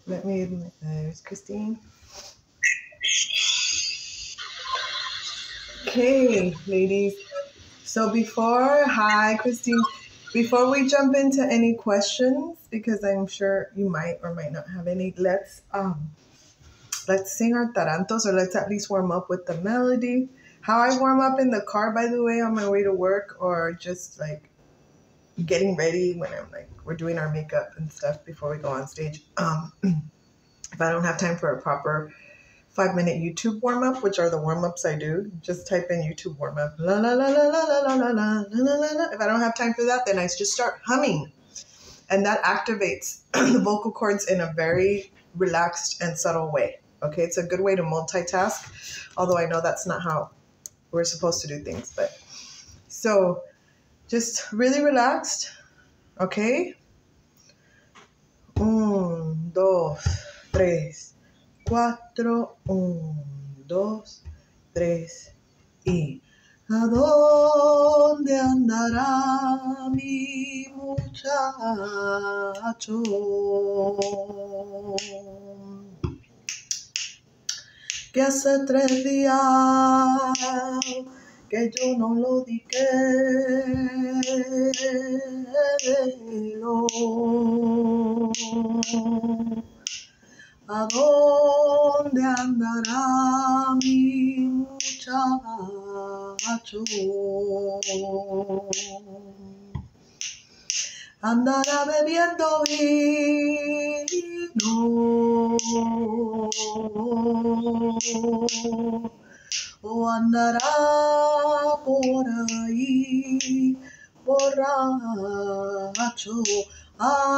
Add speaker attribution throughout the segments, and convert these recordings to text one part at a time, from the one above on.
Speaker 1: There's Christine. Okay, ladies. So hi, Christine. Before we jump into any questions, because I'm sure you might or might not have any, let's sing our Tarantos, or let's at least warm up with the melody. How I warm up in the car, by the way, on my way to work, or just like getting ready when we're doing our makeup and stuff before we go on stage. If I don't have time for a proper 5-minute YouTube warm up, which are the warm ups I do, just type in YouTube warm up. La la la la la la la la la la la la. If I don't have time for that, then I just start humming, and that activates the vocal cords in a very relaxed and subtle way. Okay, it's a good way to multitask, although I know that's not how we're supposed to do things. But so just really relaxed. Okay. 1, 2, 3, 4. 1, 2, 3 y ¿a dónde andará mi muchacho? Que hace 3 días que yo no lo dije. ¿A dónde andará mi muchacho? Andará bebiendo vino o andará por ahí borracho. Ay,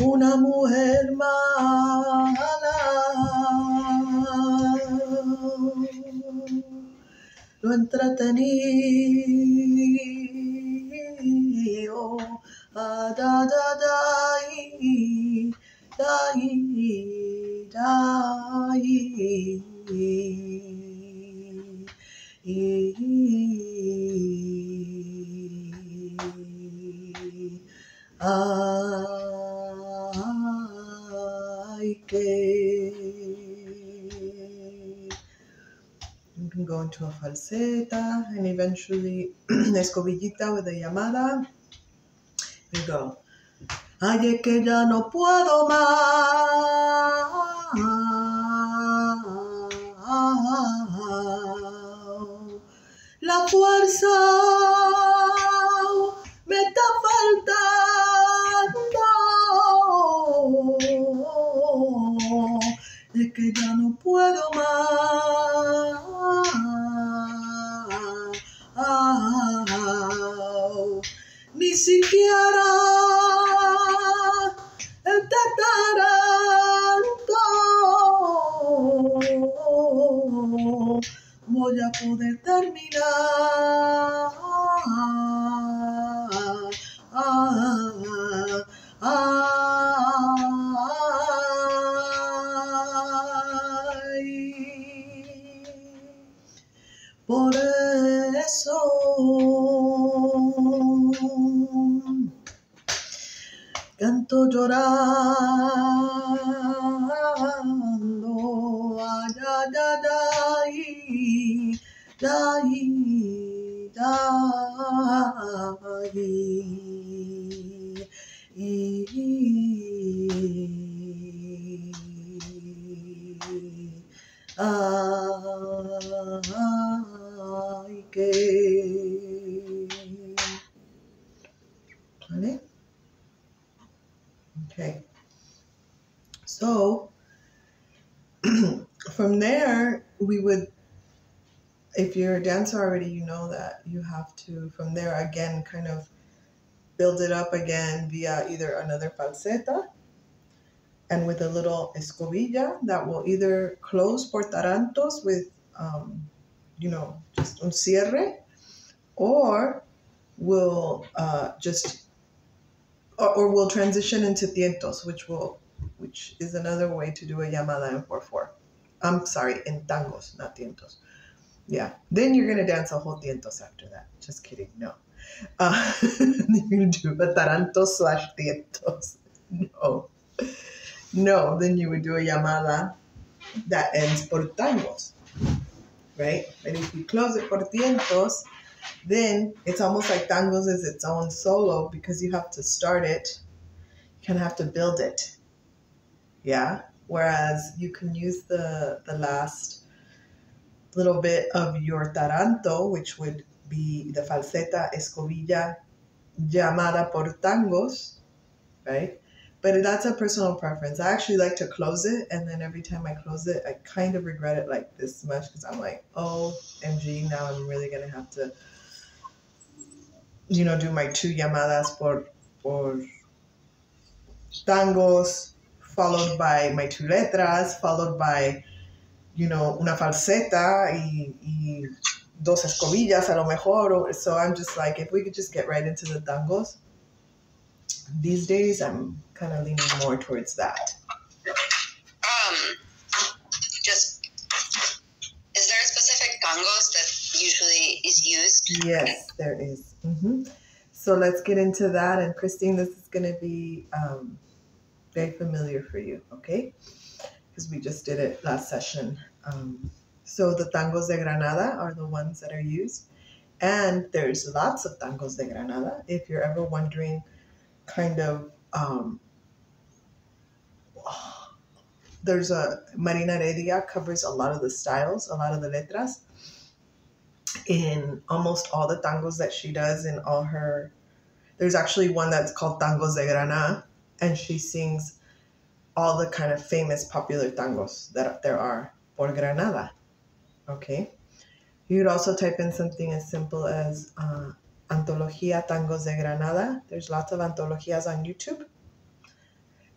Speaker 1: una mujer mala lo entretenido. Da da da Ay, que you can go into a falseta and eventually escobillita with a llamada. You go. Ay, es que ya no puedo más. La fuerza me está faltando. Es que ya no puedo más. Ni siquiera este Taranto voy a poder terminar. Por eso canto llorando. Ay, ay, ay, que ¿vale? Okay. So from there, we would, if you're a dancer already, you know that you have to, from there again, kind of build it up again via either another falseta and with a little escobilla that will either close por tarantos with, just un cierre, or will or we'll transition into tientos, which is another way to do a llamada en 4/4. I'm sorry, in tangos, not tientos. Yeah. Then you're going to dance a whole tientos after that. Just kidding. No. You're going to do a tarantos / tientos. No. No. Then you would do a llamada that ends por tangos. Right? And if you close it por tientos, then it's almost like tangos is its own solo because you have to start it. You kind of have to build it. Yeah. Whereas you can use the last little bit of your taranto, which would be the falseta, escobilla, llamada por tangos, right? But that's a personal preference. I actually like to close it, and then every time I close it, I kind of regret it like this much because I'm like, oh, MG, now I'm really going to have to, do my 2 llamadas por tangos, followed by my 2 letras, followed by, una falseta y 2 escobillas a lo mejor. So I'm just like, if we could just get right into the tangos. These days, I'm kind of leaning more towards that.
Speaker 2: Is there a specific tangos that usually is used?
Speaker 1: Yes, there is. Mm-hmm. So let's get into that. And Christine, this is going to be very familiar for you, okay? Because we just did it last session. So the tangos de Granada are the ones that are used. And there's lots of tangos de Granada. If you're ever wondering kind of, there's a Marina Heredia covers a lot of the styles, a lot of the letras in almost all the tangos that she does in all her. There's actually one that's called Tangos de Granada, and she sings all the kind of famous popular tangos that there are por Granada. Okay. You could also type in something as simple as Antología Tangos de Granada. There's lots of antologías on YouTube.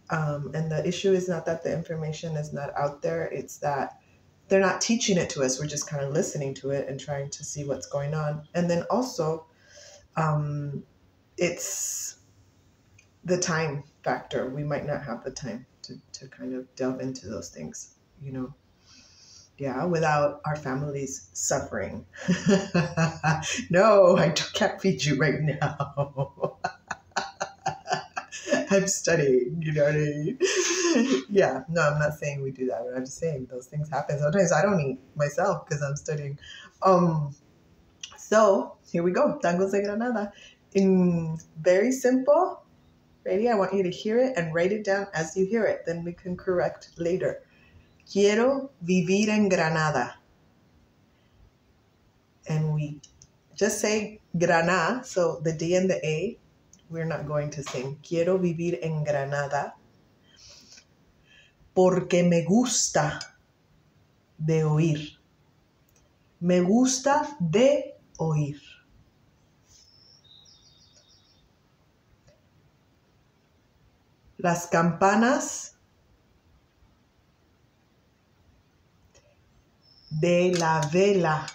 Speaker 1: And the issue is not that the information is not out there. It's that they're not teaching it to us. We're just kind of listening to it and trying to see what's going on. And then also, it's the time factor. We might not have the time to kind of delve into those things, Yeah, without our families suffering. No, I can't feed you right now. I'm studying, you know what I mean? Yeah, no, I'm not saying we do that, but I'm just saying those things happen. Sometimes I don't eat myself because I'm studying. So here we go, Tangos de Granada. In very simple, ready? I want you to hear it and write it down as you hear it. Then we can correct later. Quiero vivir en Granada. And we just say Granada, so the D and the A, we're not going to sing. Quiero vivir en Granada porque me gusta de oír. Me gusta de oír. Las campanas de la vela.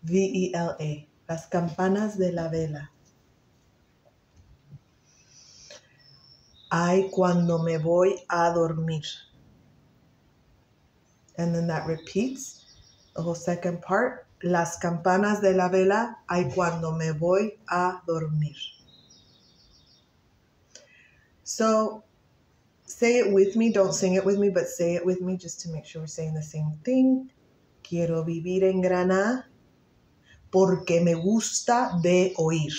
Speaker 1: V-E-L-A. Las campanas de la vela. Ay, cuando me voy a dormir. And then that repeats the whole second part. Las campanas de la vela. Ay, cuando me voy a dormir. So say it with me. Don't sing it with me, but say it with me just to make sure we're saying the same thing. Quiero vivir en Granada porque me gusta de oír.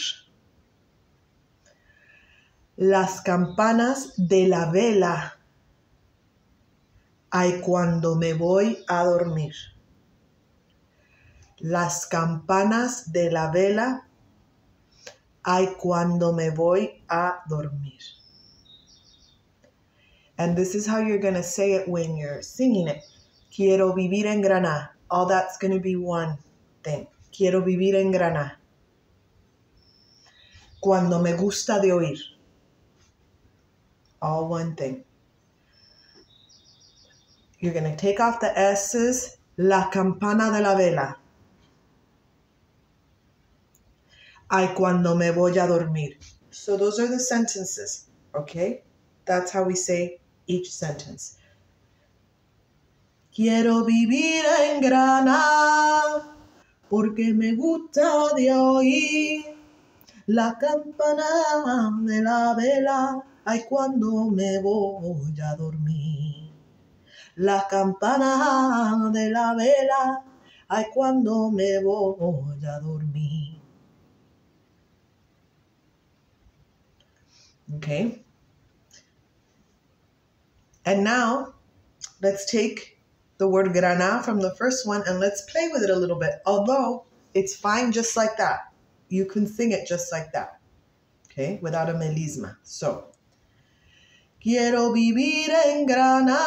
Speaker 1: Las campanas de la vela. Ay, cuando me voy a dormir. Las campanas de la vela. Ay, cuando me voy a dormir. And this is how you're going to say it when you're singing it. Quiero vivir en Granada. All that's going to be one thing. Quiero vivir en Granada. Cuando me gusta de oír. All one thing. You're going to take off the S's. La campana de la vela. Ay, cuando me voy a dormir. So those are the sentences, okay? That's how we say each sentence. Quiero vivir en Granada porque me gusta de oír la campana de la vela, ay cuando me voy a dormir. La campana de la vela, ay cuando me voy a dormir. Okay. And now, let's take the word grana from the first one and let's play with it a little bit. Although it's fine just like that. You can sing it just like that. Okay, without a melisma. So, quiero vivir en Granada.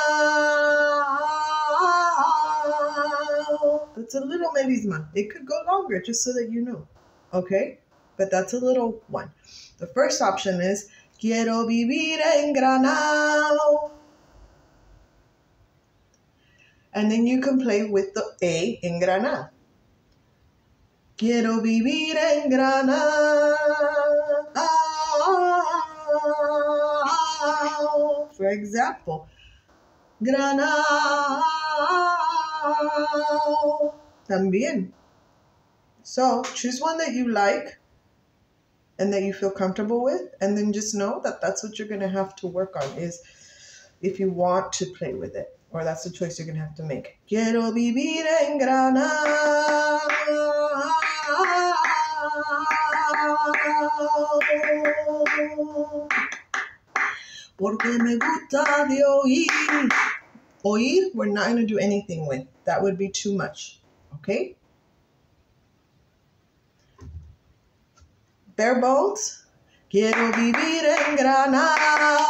Speaker 1: That's a little melisma. It could go longer just so that you know. Okay, but that's a little one. The first option is quiero vivir en Granada. And then you can play with the A in Granada. Quiero vivir en Granada. For example, Granada. También. So choose one that you like and that you feel comfortable with, and then just know that that's what you're going to have to work on, is if you want to play with it, or that's the choice you're going to have to make. Quiero vivir en Granada. Porque me gusta de oír. Oír, we're not going to do anything with. That would be too much. Okay? Bare bones. Quiero vivir en Granada.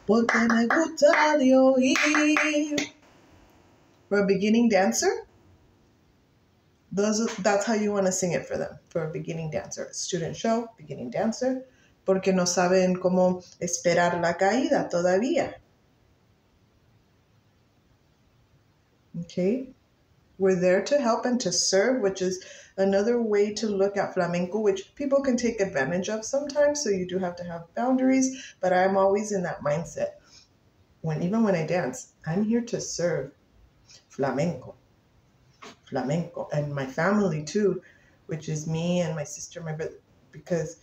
Speaker 1: Porque me gusta de oír. For a beginning dancer, that's how you want to sing it for them. For a beginning dancer. Student show, beginning dancer. Porque no saben cómo esperar la caída todavía. Okay? We're there to help and to serve, which is another way to look at flamenco, which people can take advantage of sometimes. So you do have to have boundaries, but I'm always in that mindset. Even when I dance, I'm here to serve flamenco, and my family too, which is me and my sister, my brother, because,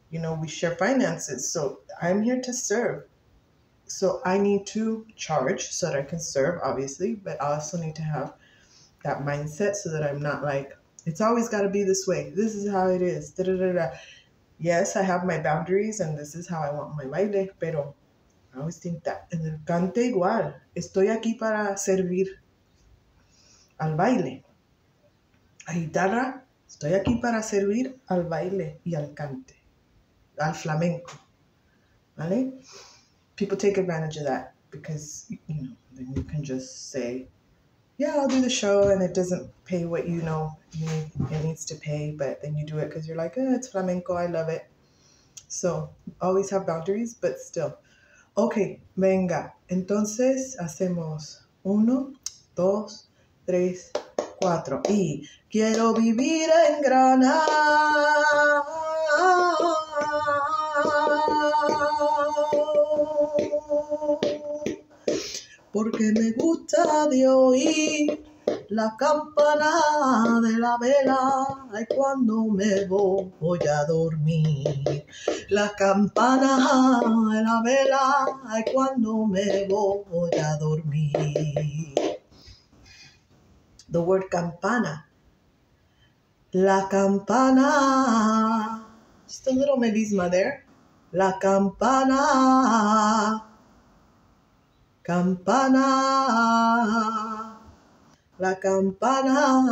Speaker 1: we share finances. So I'm here to serve. So I need to charge so that I can serve, obviously, but I also need to have that mindset so that I'm not like, it's always got to be this way. This is how it is. Da, da, da, da. Yes, I have my boundaries and this is how I want my baile, pero I always think that. En el cante igual. Estoy aquí para servir al baile. A guitarra, estoy aquí para servir al baile y al cante, al flamenco. ¿Vale? People take advantage of that because, then you can just say, yeah, I'll do the show and it doesn't pay what it needs to pay, but then you do it because you're like, it's flamenco, I love it. So always have boundaries, but still. Ok, venga, entonces hacemos 1, 2, 3, 4 y quiero vivir en Granada. Porque me gusta de oír la campana de la vela, ay cuando me voy a dormir. La campana de la vela, ay cuando me voy a dormir. The word campana. La campana. Just a little melisma there. La campana. Campana, la campana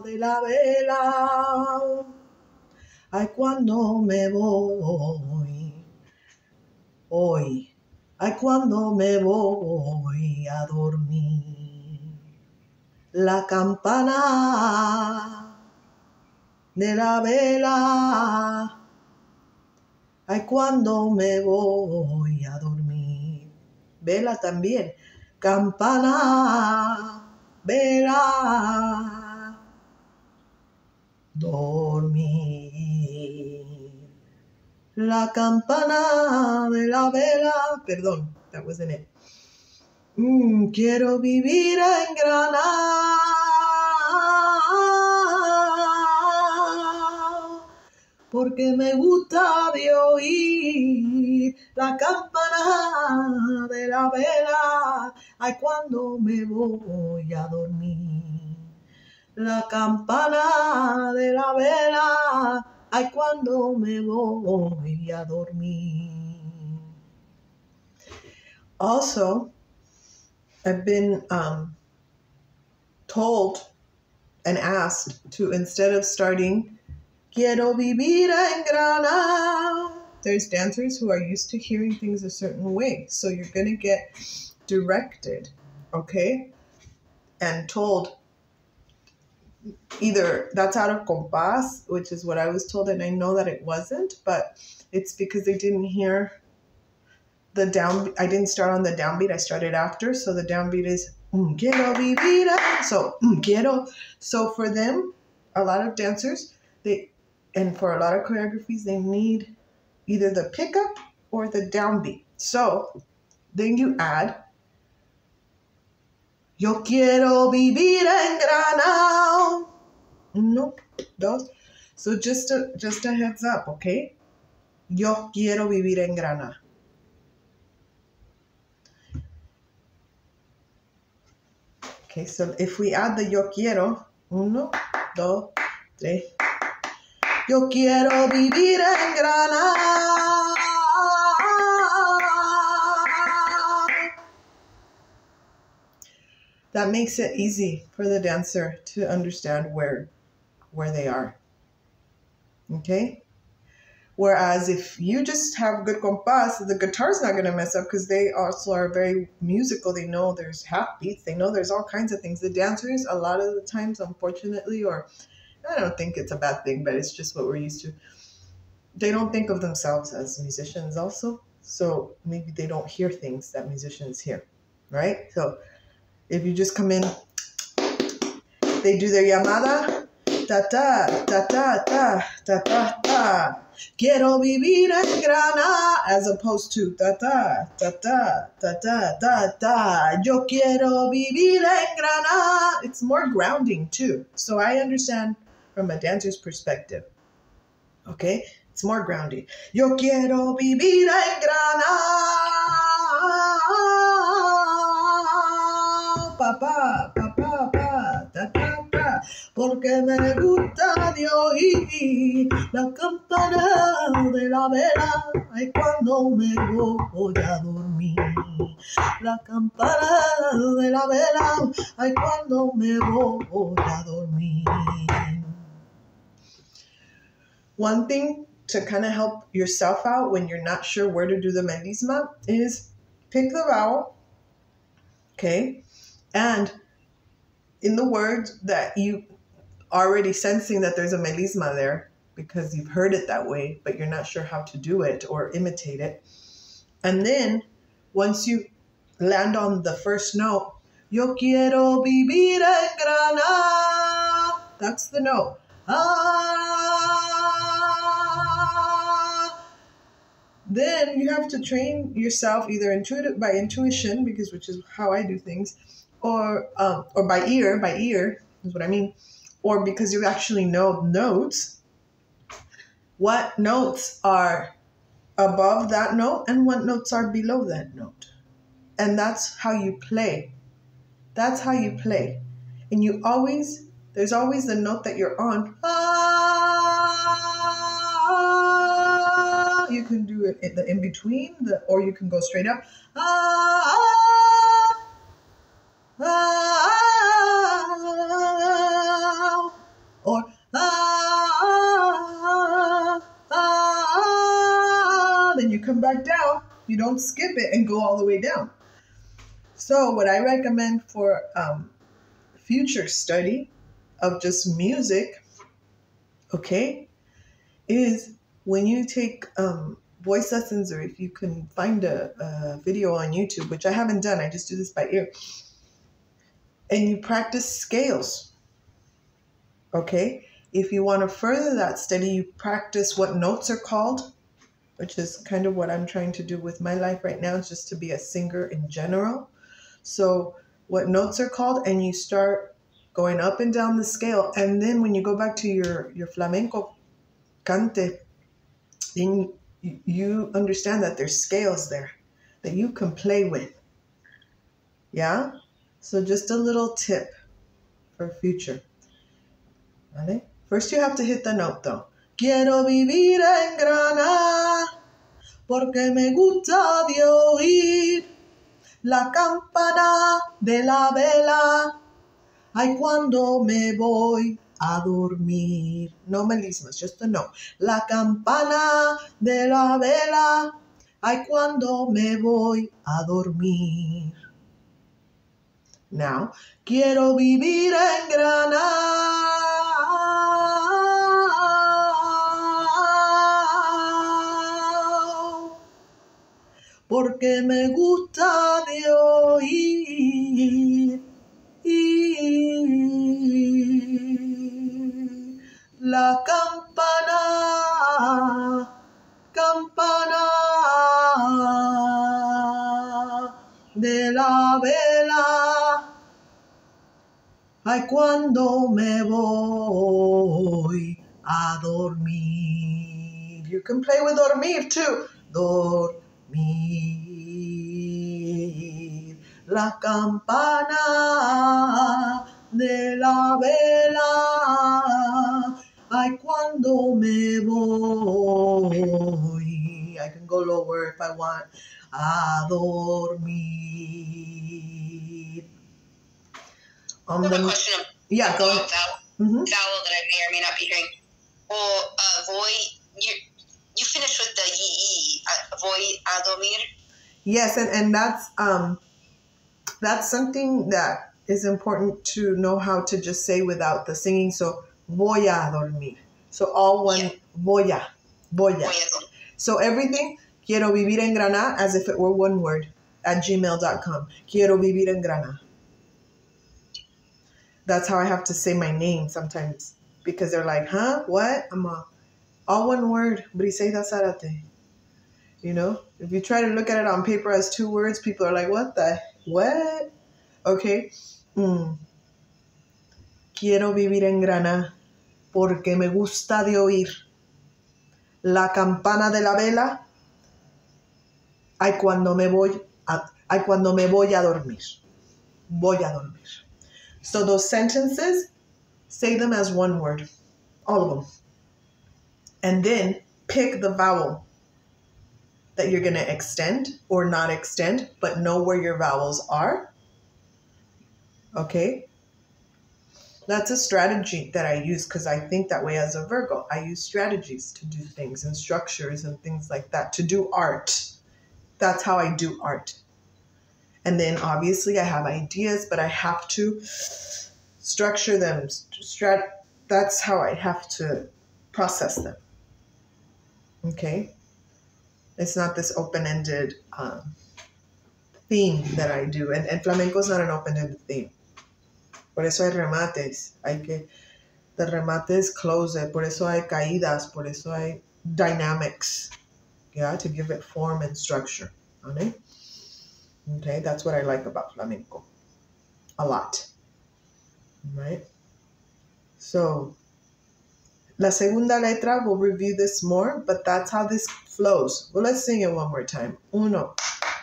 Speaker 1: de la vela, ay cuando me voy, hoy, ay cuando me voy a dormir. La campana de la vela, ay cuando me voy a dormir. Vela también. Campana, vela, dormir. La campana de la vela. Perdón, that wasn't it. Quiero vivir en Granada, porque me gusta de oír la campana de la vela, ay, cuando me voy a dormir. La campana de la vela, ay, cuando me voy a dormir. Also, I've been told and asked to, instead of starting Quiero vivir en Granada, there's dancers who are used to hearing things a certain way. So you're going to get directed, okay? And told either that's out of compás, which is what I was told, and I know that it wasn't, but it's because they didn't hear the down. I didn't start on the downbeat. I started after. So the downbeat is quiero vivir. So quiero. So for them, a lot of dancers, and for a lot of choreographies, they need either the pickup or the downbeat. So then you add yo quiero vivir en Granada. Uno, dos. So just a heads up, okay? Yo quiero vivir en Granada. Okay, so if we add the yo quiero, uno, dos, tres. Yo quiero vivir en Granada. That makes it easy for the dancer to understand where they are. Okay? Whereas if you just have good compás, the guitar's not going to mess up because they also are very musical. They know there's half beats. They know there's all kinds of things. The dancers, a lot of the times, unfortunately, or I don't think it's a bad thing, but it's just what we're used to. They don't think of themselves as musicians also. So maybe they don't hear things that musicians hear, right? So if you just come in, they do their llamada, ta-ta, ta-ta, ta, ta-ta, ta. Quiero vivir en Granada, as opposed to ta-ta, ta-ta, ta-ta, ta-ta. Yo quiero vivir en Granada. It's more grounding too. So I understand from a dancer's perspective. Okay? It's more grounding. Yo quiero vivir en Granada. Papá, papá, pa, ta, ta, ta. Porque me gusta de oír la campana de la vela. Ay, cuando me voy a dormir. La campana de la vela. Ay, cuando me voy a dormir. One thing to kind of help yourself out when you're not sure where to do the melisma is pick the vowel, okay? And in the words that you already sensing that there's a melisma there because you've heard it that way, but you're not sure how to do it or imitate it. And then once you land on the first note, yo quiero vivir en Granada, that's the note. Then you have to train yourself either by intuition, which is how I do things, or by ear is what I mean, or because you actually know notes, what notes are above that note and what notes are below that note. And that's how you play. That's how you play. And there's always the note that you're on. You can do it in between, or you can go straight up. Or then you come back down. You don't skip it and go all the way down. So what I recommend for future study of just music, okay, is when you take voice lessons, or if you can find a video on YouTube, which I haven't done, I just do this by ear, and you practice scales, okay? If you want to further that study, you practice what notes are called, which is kind of what I'm trying to do with my life right now, is just to be a singer in general. So what notes are called, and you start going up and down the scale. And then when you go back to your flamenco cante, then you understand that there's scales there that you can play with. Yeah? So just a little tip for future. ¿Vale? First you have to hit the note though. Quiero vivir en Granada porque me gusta de oír la campana de la vela. Ay, cuando me voy a dormir. No melismas, just the note. La campana de la vela. Ay, cuando me voy a dormir. Now, quiero vivir en Granada porque me gusta de oír la campana, campana de la vela. Ay, cuando me voy a dormir. You can play with dormir too. Dormir. La campana de la vela. Ay, cuando me voy. I can go lower if I want. A dormir.
Speaker 2: I have a question of
Speaker 1: Yeah, go ahead.
Speaker 2: vowel that I may or may not be hearing. Or voy, you finish with the e. Voy a dormir.
Speaker 1: Yes, and that's something that is important to know how to just say without the singing. So voy a dormir. So all one, voy a. So everything, quiero vivir en Granada, as if it were one word, at gmail.com. Quiero vivir en Granada. That's how I have to say my name sometimes, because they're like, huh? What? All one word. Briseida Zarate. You know? If you try to look at it on paper as two words, people are like, what? Okay. Quiero vivir en Granada porque me gusta de oír la campana de la vela. Ay, cuando me voy a dormir. Voy a dormir. So those sentences, say them as one word. All of them. And then pick the vowel that you're going to extend or not extend, but know where your vowels are. Okay? That's a strategy that I use because I think that way as a Virgo. I use strategies to do things and structures and things like that, to do art. That's how I do art. And then obviously I have ideas, but I have to structure them. That's how I have to process them. Okay? It's not this open-ended theme that I do. And flamenco is not an open-ended theme. Por eso hay remates. The remate is close. Por eso hay caídas. Por eso hay dynamics. Yeah, to give it form and structure. ¿Vale? Okay, that's what I like about flamenco. A lot. Right? So, la segunda letra, we'll review this more, but that's how this flows. Well, let's sing it one more time. 1,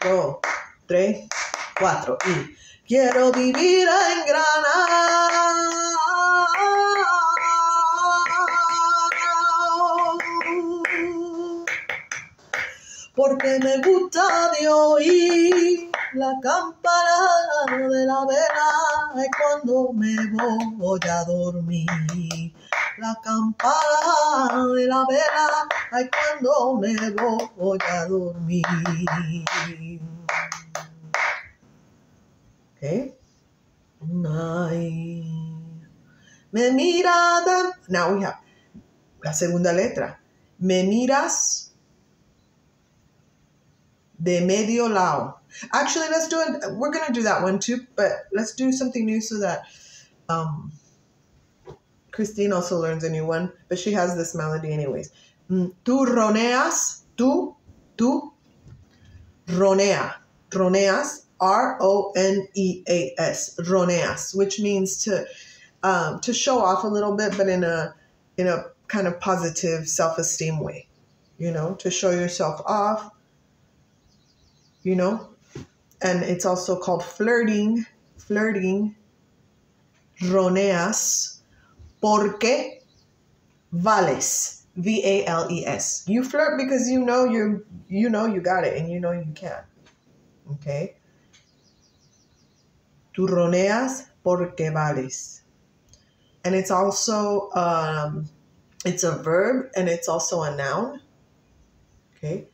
Speaker 1: 2, 3, 4. Y quiero vivir en Granada. Porque me gusta de oír la campana de la vela cuando me voy a dormir. La campana de la vela cuando me voy a dormir. Okay. Ay. Me mira. Now we have la segunda letra. Me miras de medio lado. Actually, we're going to do that one too, but let's do something new so that Christine also learns a new one, but she has this melody anyways. Tú roneas, tú ronea. Roneas, Roneas, roneas, which means to show off a little bit, but in a kind of positive self-esteem way, to show yourself off, and it's also called flirting, roneas, porque vales, vales. You flirt because you got it and you can. Okay? Tú roneas porque vales. And it's also it's a verb and it's also a noun. Okay?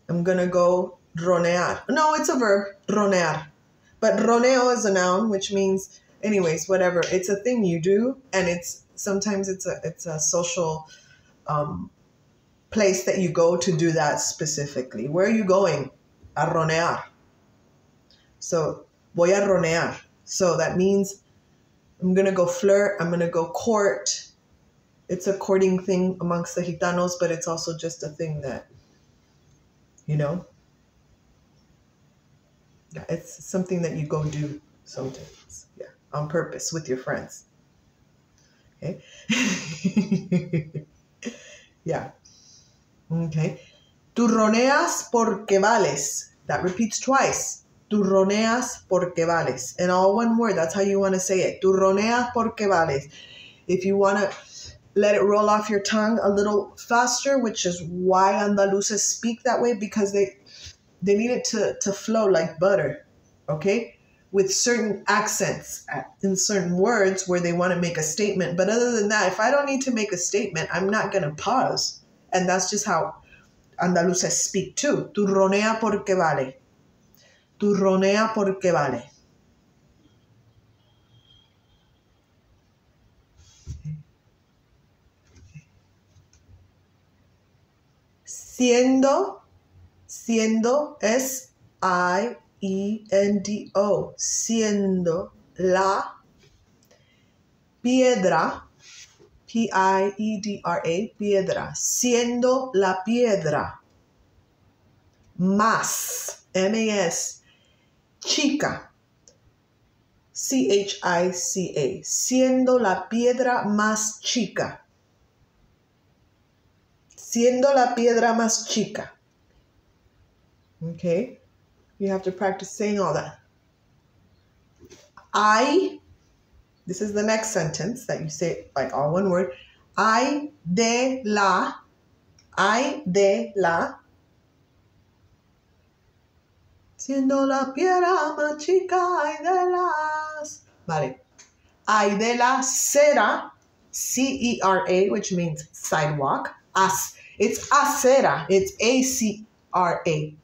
Speaker 1: I'm gonna go ronear. No, it's a verb, ronear. But roneo is a noun, which means, anyways, whatever. It's a thing you do, and sometimes it's a social place that you go to do that specifically. Where are you going? A ronear. So, voy a ronear. So that means I'm going to go flirt. I'm going to go court. It's a courting thing amongst the Gitanos, but it's also just a thing that, it's something that you go do sometimes. Yeah, on purpose with your friends. Okay? Yeah. Okay. Tú roneas porque vales. That repeats twice. Tú roneas porque vales. And all one word. That's how you want to say it. Tú roneas porque vales. If you want to let it roll off your tongue a little faster, which is why Andaluces speak that way, because they need it to flow like butter. Okay? With certain accents in certain words where they want to make a statement. But other than that, if I don't need to make a statement, I'm not going to pause. And that's just how Andaluces speak too. Tú ronea porque vale. Tú ronea porque vale. Siendo es I-E-N-D-O. Siendo la piedra, P-I-E-D-R-A, piedra. Siendo la piedra más, M-A-S, chica, C-H-I-C-A. Siendo la piedra más chica. Siendo la piedra más chica. Okay? You have to practice saying all that. This is the next sentence that you say like all one word. Ay de la. Siendo la piedra más chica, ay de las. Vale. Ay de la cera, C-E-R-A, which means sidewalk. It's acera. It's A-C-R-A.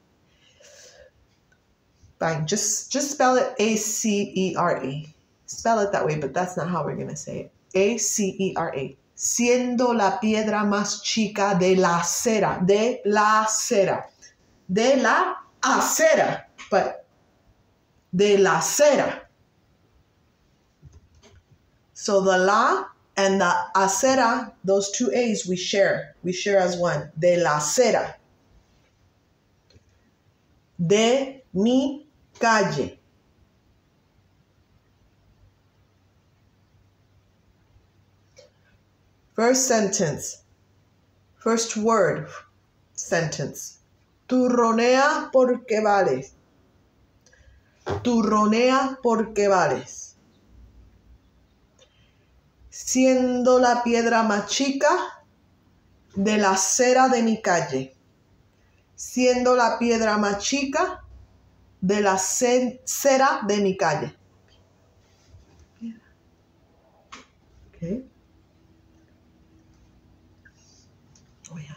Speaker 1: Fine. Just spell it A-C-E-R-A. Spell it that way, but that's not how we're going to say it. A-C-E-R-A. Siendo la piedra más chica de la acera. De la acera. De la acera. But de la acera. So the la and the acera, those two A's we share. We share as one. De la acera. De mi calle. First sentence. First word sentence. Tú ronea porque vales. Tú ronea porque vales. Siendo la piedra más chica de la acera de mi calle. Siendo la piedra más chica de la acera de mi calle. Okay. Oh, yeah.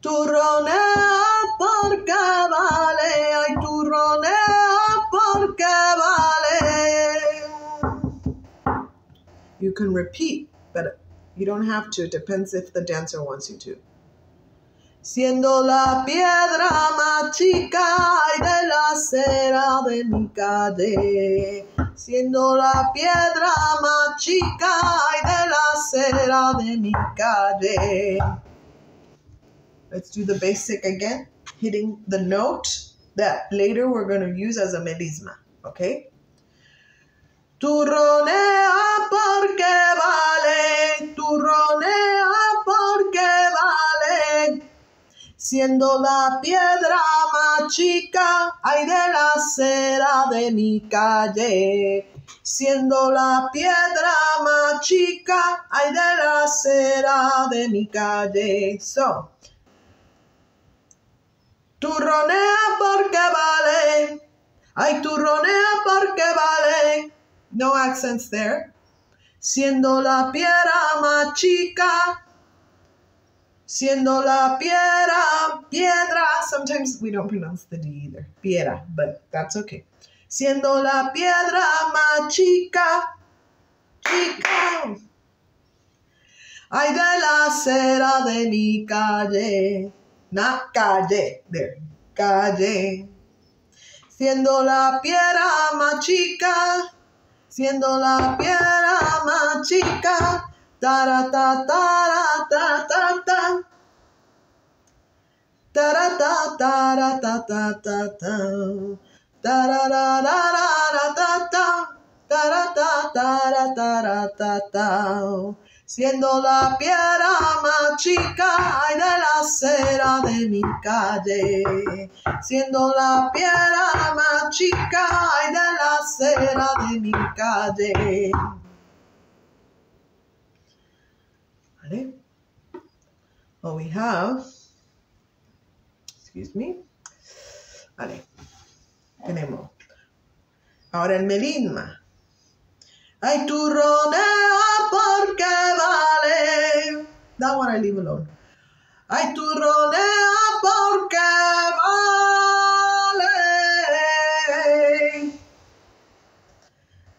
Speaker 1: Tú ronea porque vale. Ay, tú ronea porque vale. You can repeat, but you don't have to. It depends if the dancer wants you to. Siendo la piedra más chica y de la acera de mi calle. Siendo la piedra más chica y de la acera de mi calle. Let's do the basic again. Hitting the note that later we're going to use as a melisma, okay? Turronea porque vale, turronea porque vale, siendo la piedra más chica, ay de la acera de mi calle. Siendo la piedra más chica, ay de la acera de mi calle. So, turronea porque vale, ay turronea porque vale. No accents there. Siendo la piedra más chica, siendo la piedra. Sometimes we don't pronounce the D either. Piedra, but that's okay. Siendo la piedra más chica, chica. Ay de la acera de mi calle. Not calle, there. Calle. Siendo la piedra más chica, siendo la piedra más chica. Tara ta ta ta ta ta. Tara ta ta ta ta ta ta. Tara ra ra ra ta ta. Tara ta ta ta ta ta. Siendo la piedra más chica, ay de la acera de mi calle. Siendo la piedra más chica, ay de la acera de mi calle. ¿Vale? Well, we have, excuse me. Vale. Tenemos. Ahora el melisma. Ay, turronea porque vale. That one I leave alone. Ay, turronea porque vale.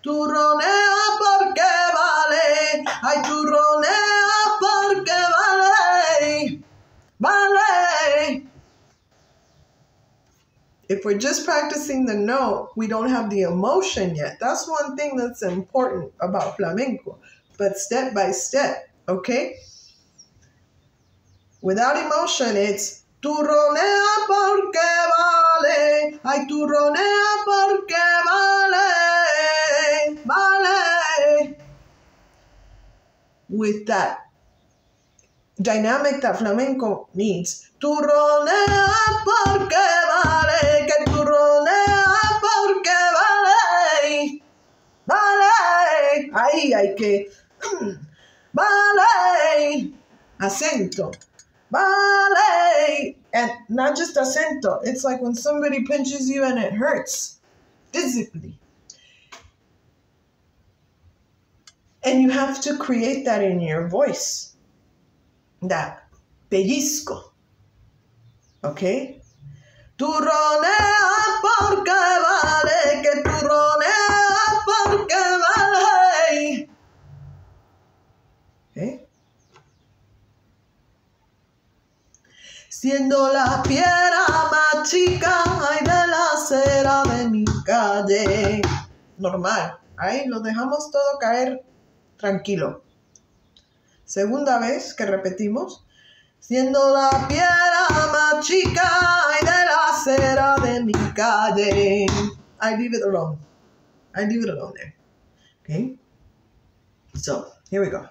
Speaker 1: Turronea porque vale. Ay, turronea porque vale. Vale. If we're just practicing the note, we don't have the emotion yet. That's one thing that's important about flamenco. But step by step, okay? Without emotion, it's turronea porque vale. Ay, turronea porque vale. Vale. With that dynamic that flamenco needs. Turronea porque vale, que turronea porque vale. Vale. Ahí hay que... Vale. Acento. Vale. And not just acento. It's like when somebody pinches you and it hurts physically. And you have to create that in your voice. That pellizco, okay? Turronea porque vale, que turronea porque vale. Okay? Siendo la piedra más chica, ay de la acera de mi calle. Normal, ahí lo dejamos todo caer tranquilo. Segunda vez que repetimos. Siendo la piedra más chica, ay de la acera de mi calle. I leave it alone. I leave it alone there. Okay? So, here we go.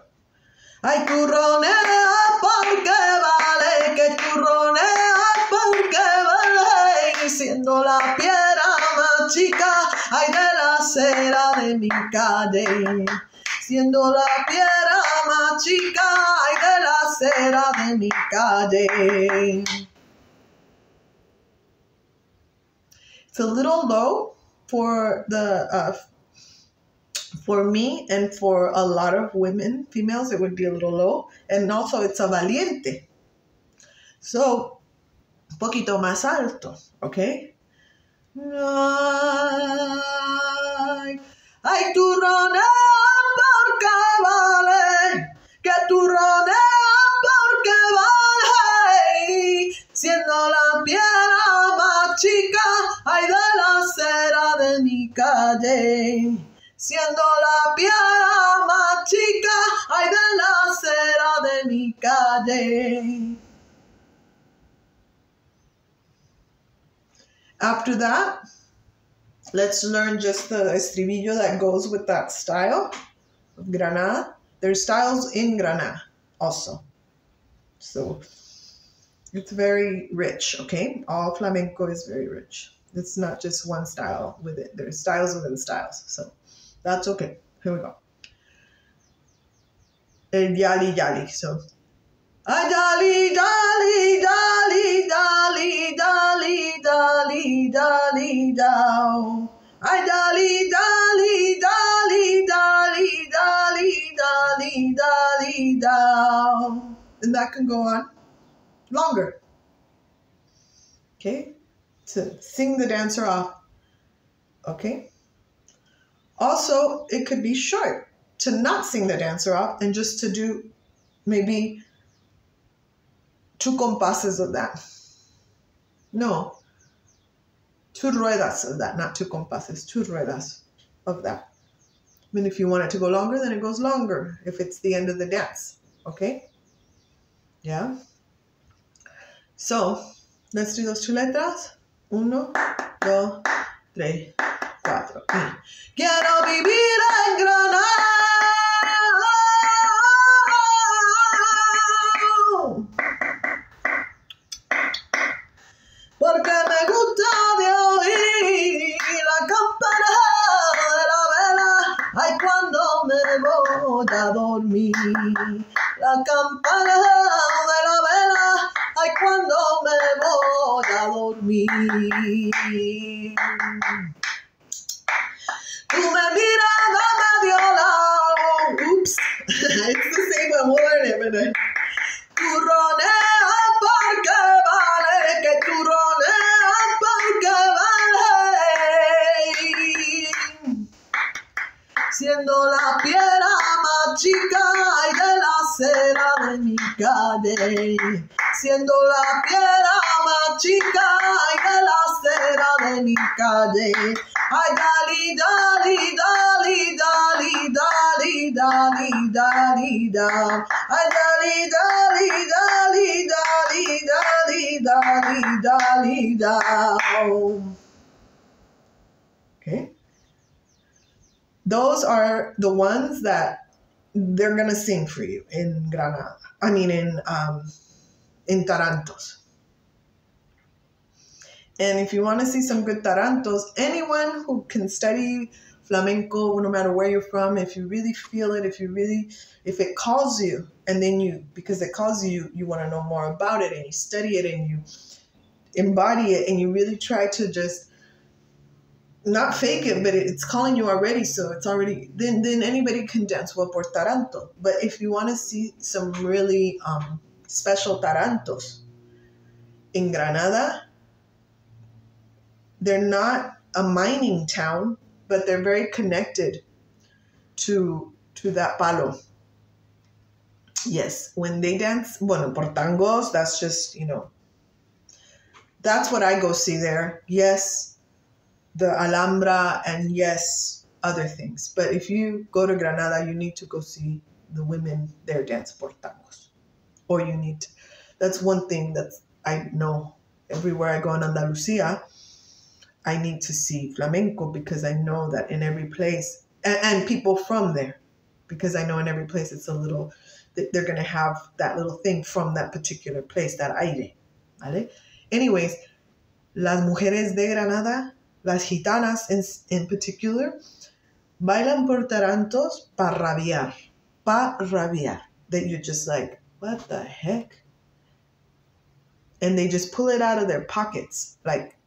Speaker 1: Ay, turronea porque vale, que turronea porque vale. Siendo la piedra más chica, ay de la acera de mi calle. Siendo la piedra más chica, ay de la acera de mi calle. It's a little low for the for me and for a lot of women, females, it would be a little low. And also it's a valiente. So, un poquito más alto, okay? Ay, turronea porque vale, que turronea porque vale, siendo la piedra más chica, ay de la acera de mi calle. Siendo la piedra más chica, ay de la acera de mi calle. After that, let's learn just the estribillo that goes with that style of Granada. There's styles in Granada also. So it's very rich, okay? All flamenco is very rich. It's not just one style with it. There's styles within styles. So that's okay. Here we go. El yali yali. So ay dali dali dali dali dali dali dali down. Ay dali dali dali dali dali dali dali down. And that can go on longer. Okay? To sing the dancer off. Okay? Also, it could be short to not sing the dancer off and just to do maybe 2 compases of that. No, 2 ruedas of that, not 2 compases, 2 ruedas of that. I mean, if you want it to go longer, then it goes longer if it's the end of the dance. Okay? Yeah? So, let's do those 2 letras. 1, 2, 3, 4. Quiero vivir en Granada. Porque me gusta de oír la campana de la vela. Ay, cuando me voy a dormir. La campana de la vela. Ay, cuando me voy a dormir. Tú me miras a medio lado. Oops. It's the same one. We'll learn it, but turronea porque vale, que turronea porque vale. Siendo la piedra más chica y de la acera de mi calle. Siendo la piedra más chica y de la acera de mi calle. Ay, dali, dali, dali, dali, dali, dali, dali, dali. Ay, dali, dali, dali, dali, dali, dali, dali, dali. Okay. Those are the ones that they're gonna sing for you in Granada. I mean, in Tarantos. And if you want to see some good tarantos, anyone who can study flamenco, no matter where you're from, if you really feel it, if it calls you, and then because it calls you, you want to know more about it, and you study it, and you embody it, and you really try to just not fake it, but it's calling you already, so it's already, then anybody can dance well por taranto. But if you want to see some really special tarantos in Granada, they're not a mining town, but they're very connected to that palo. Yes, when they dance, bueno, por tangos, that's just, that's what I go see there. Yes, the Alhambra, and yes, other things. But if you go to Granada, you need to go see the women there dance por tangos. Or that's one thing that I know everywhere I go in Andalusia, I need to see flamenco, because I know that in every place, and people from there, because I know in every place it's they're going to have that little thing from that particular place, that aire. ¿Vale? Anyways, las mujeres de Granada, las gitanas in particular, bailan por tarantos pa rabiar. Pa rabiar. That you're just like, what the heck? And they just pull it out of their pockets. Like,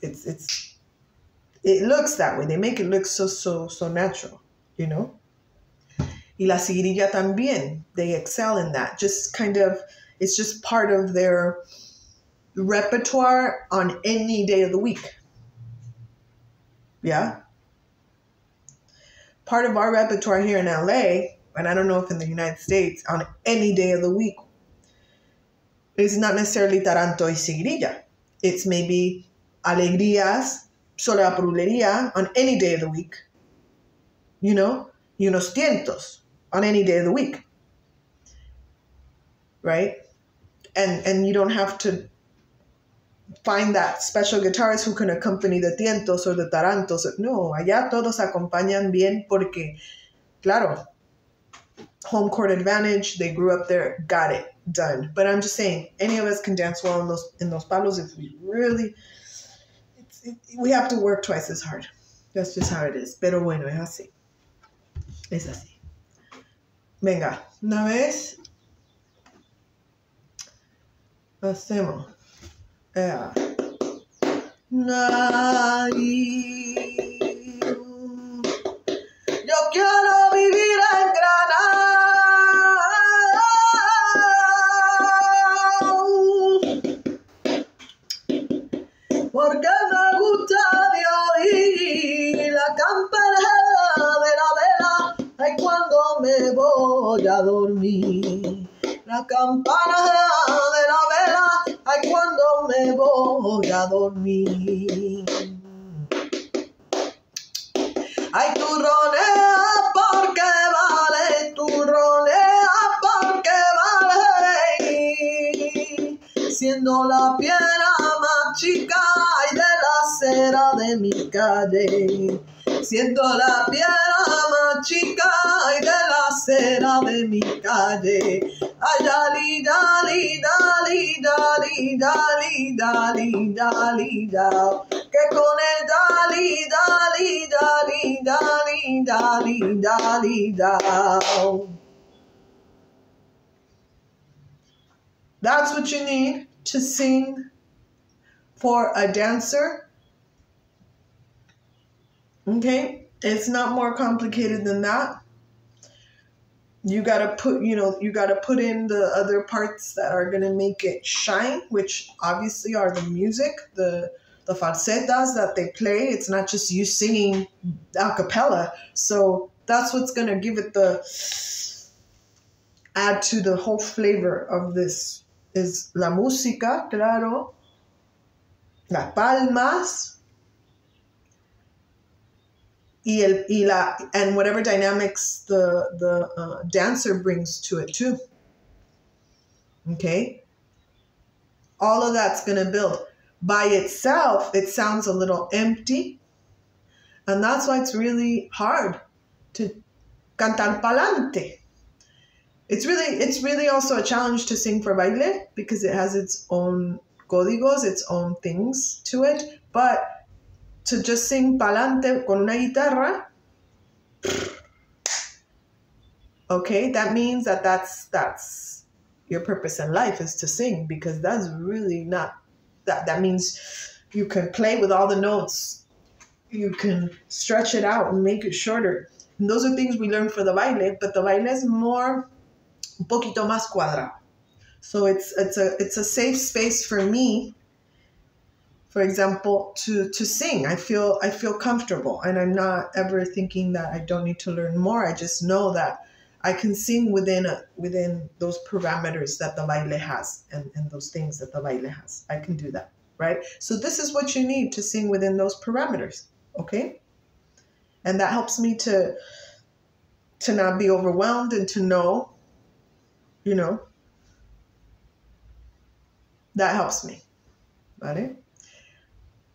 Speaker 1: it looks that way. They make it look so natural, Y la seguirilla también. They excel in that. Just kind of, it's just part of their repertoire on any day of the week. Yeah? Part of our repertoire here in LA, and I don't know if in the United States, on any day of the week, is not necessarily taranto y seguirilla. It's maybe alegrías, sola purulería on any day of the week, y unos tientos on any day of the week, right? And you don't have to find that special guitarist who can accompany the tientos or the tarantos. No, allá todos acompañan bien porque, claro, home court advantage, they grew up there, got it, done. But I'm just saying, any of us can dance well in those palos if we really, we have to work twice as hard. That's just how it is. Pero bueno, es así. Es así. Venga, una vez hacemos. Yo quiero vivir en Granada, porque me gusta de oír la campanada de la vela, ay, cuando me voy a dormir. La campana de la vela, ay, cuando me voy a dormir. Ay, turronea porque vale, turronea porque vale. Siendo la piedra más chica y de la acera de mi calle. Siendo la piedra más chica y de la acera de mi calle. Ay, dali, dali, dali, dali, dali, dali, dali, dali. Que con el dali, dali, dali, dali, dali, dali, dali. That's what you need to sing for a dancer. Okay? It's not more complicated than that. You gotta put in the other parts that are gonna make it shine, which obviously are the music, the falsetas that they play. It's not just you singing a cappella. So that's what's gonna give it add to the whole flavor of this is la música, claro, las palmas, and whatever dynamics the dancer brings to it too. Okay? All of that's going to build. By itself, it sounds a little empty. And that's why it's really hard to cantar pa'lante. It's really also a challenge to sing for baile because it has its own códigos, its own things to it. But to just sing pa'lante con una guitarra, okay, that means that's your purpose in life is to sing, because that's really not, that means you can play with all the notes, you can stretch it out and make it shorter. And those are things we learn for the baile, but the baile is more, un poquito más cuadrado. So it's a safe space for me, for example, to sing. I feel comfortable, and I'm not ever thinking that I don't need to learn more. I just know that I can sing within those parameters that the baile has, and those things that the baile has. I can do that, right? So this is what you need to sing within those parameters, okay? And that helps me to not be overwhelmed and to know, that helps me, ¿vale?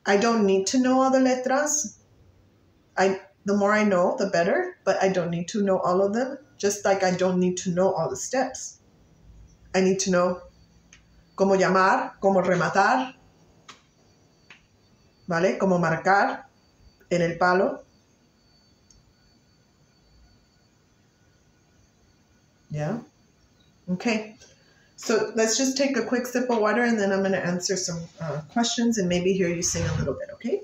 Speaker 1: I don't need to know all the letras. The more I know, the better, but I don't need to know all of them, just like I don't need to know all the steps. I need to know cómo llamar, cómo rematar, ¿vale? Cómo marcar en el palo. Yeah? Okay. So let's just take a quick sip of water, and then I'm going to answer some questions and maybe hear you sing a little bit, okay?